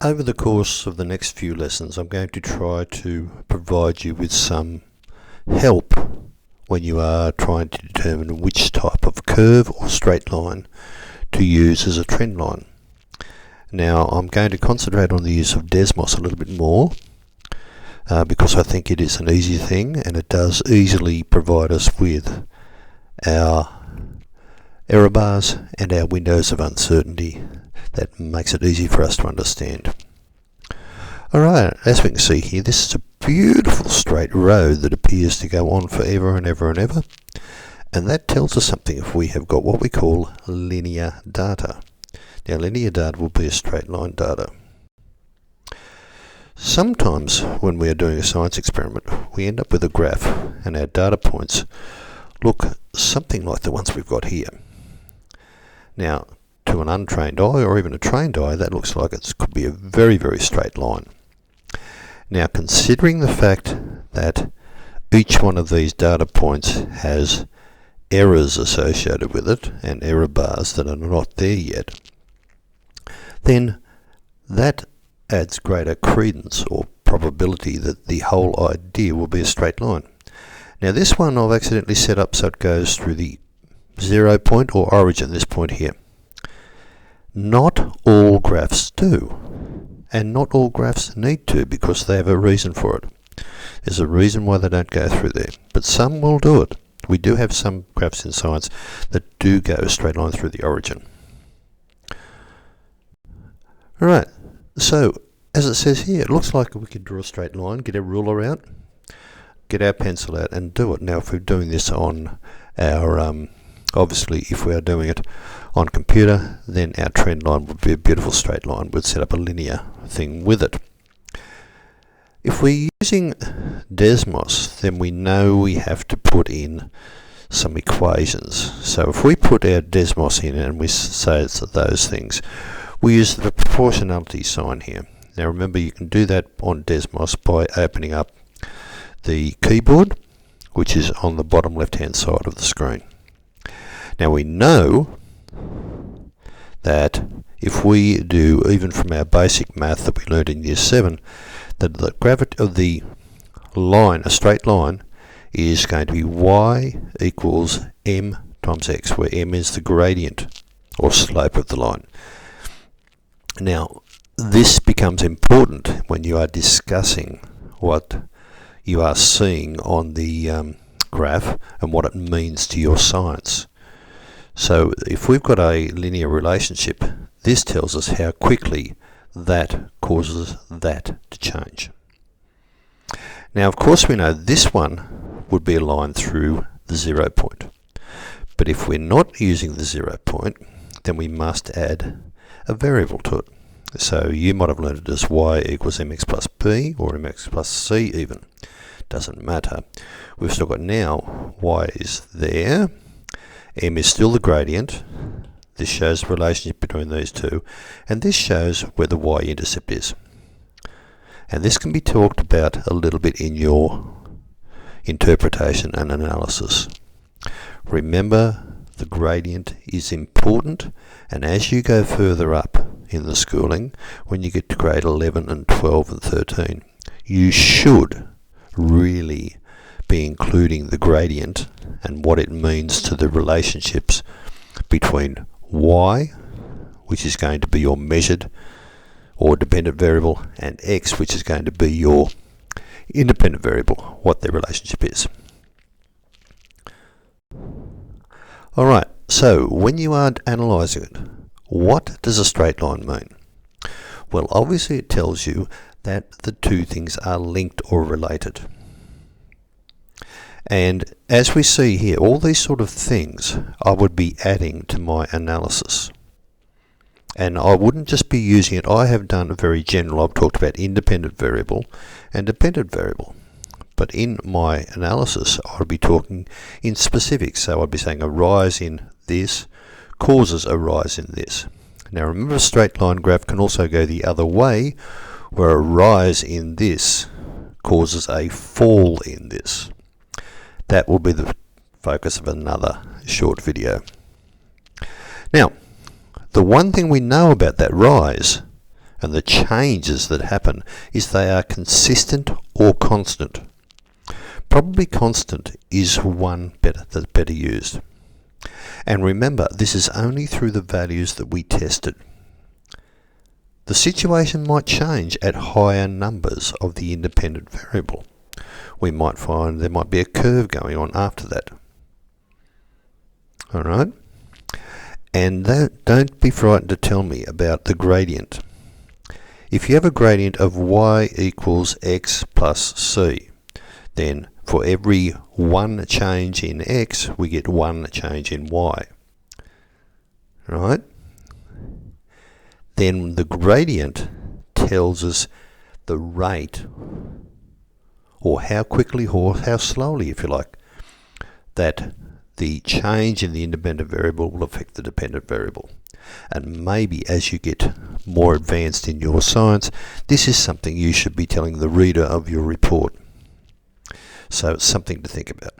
Over the course of the next few lessons, I'm going to try to provide you with some help when you are trying to determine which type of curve or straight line to use as a trend line. Now, I'm going to concentrate on the use of Desmos a little bit more because I think it is an easy thing and it does easily provide us with our error bars and our windows of uncertainty. That makes it easy for us to understand. Alright, as we can see here, this is a beautiful straight road that appears to go on forever and ever and ever. And that tells us something if we have got what we call linear data. Now, linear data will be a straight line data. Sometimes when we are doing a science experiment, we end up with a graph and our data points look something like the ones we've got here. Now, to an untrained eye or even a trained eye, that looks like it could be a very, very straight line. Now, considering the fact that each one of these data points has errors associated with it and error bars that are not there yet, then that adds greater credence or probability that the whole idea will be a straight line. Now, this one I've accidentally set up so it goes through the 0 point or origin, this point here. Not all graphs do, and not all graphs need to because they have a reason for it. There's a reason why they don't go through there, but some will do it. We do have some graphs in science that do go a straight line through the origin. Alright, so as it says here, it looks like we could draw a straight line, get a ruler out, get our pencil out and do it. Now, if we're doing this on our obviously, if we are doing it on computer, then our trend line would be a beautiful straight line. We'd set up a linear thing with it. If we're using Desmos, then we know we have to put in some equations. So if we put our Desmos in and we say it's those things, we use the proportionality sign here. Now remember, you can do that on Desmos by opening up the keyboard, which is on the bottom left-hand side of the screen. Now we know that if we do, even from our basic math that we learned in year 7, that the gravity of the line, a straight line, is going to be y equals m times x, where m is the gradient or slope of the line. Now, this becomes important when you are discussing what you are seeing on the graph and what it means to your science. So if we've got a linear relationship, this tells us how quickly that causes that to change. Now, of course, we know this one would be a line through the 0 point. But if we're not using the 0 point, then we must add a variable to it. So you might have learned it as y equals mx plus b or mx plus c even. Doesn't matter. We've still got now y is there. M is still the gradient. This shows the relationship between these two, and this shows where the y-intercept is. And this can be talked about a little bit in your interpretation and analysis. Remember, the gradient is important, and as you go further up in the schooling, when you get to grade 11 and 12 and 13, you should really be including the gradient and what it means to the relationships between y, which is going to be your measured or dependent variable, and x, which is going to be your independent variable, what their relationship is. Alright, so when you are analysing it, what does a straight line mean? Well, obviously it tells you that the two things are linked or related. And as we see here, all these sort of things I would be adding to my analysis. And I wouldn't just be using it. I have done a very general, I've talked about independent variable and dependent variable. But in my analysis, I'd be talking in specifics. So I'd be saying a rise in this causes a rise in this. Now remember, a straight line graph can also go the other way, where a rise in this causes a fall in this. That will be the focus of another short video. Now, the one thing we know about that rise and the changes that happen is they are consistent or constant. Probably constant is one that's better used. And remember, this is only through the values that we tested. The situation might change at higher numbers of the independent variable. We might find there might be a curve going on after that. Alright? And don't be frightened to tell me about the gradient. If you have a gradient of y equals x plus c, then for every one change in x, we get one change in y. Right? Then the gradient tells us the rate, or how quickly or how slowly, if you like, that the change in the independent variable will affect the dependent variable. And maybe as you get more advanced in your science, this is something you should be telling the reader of your report. So it's something to think about.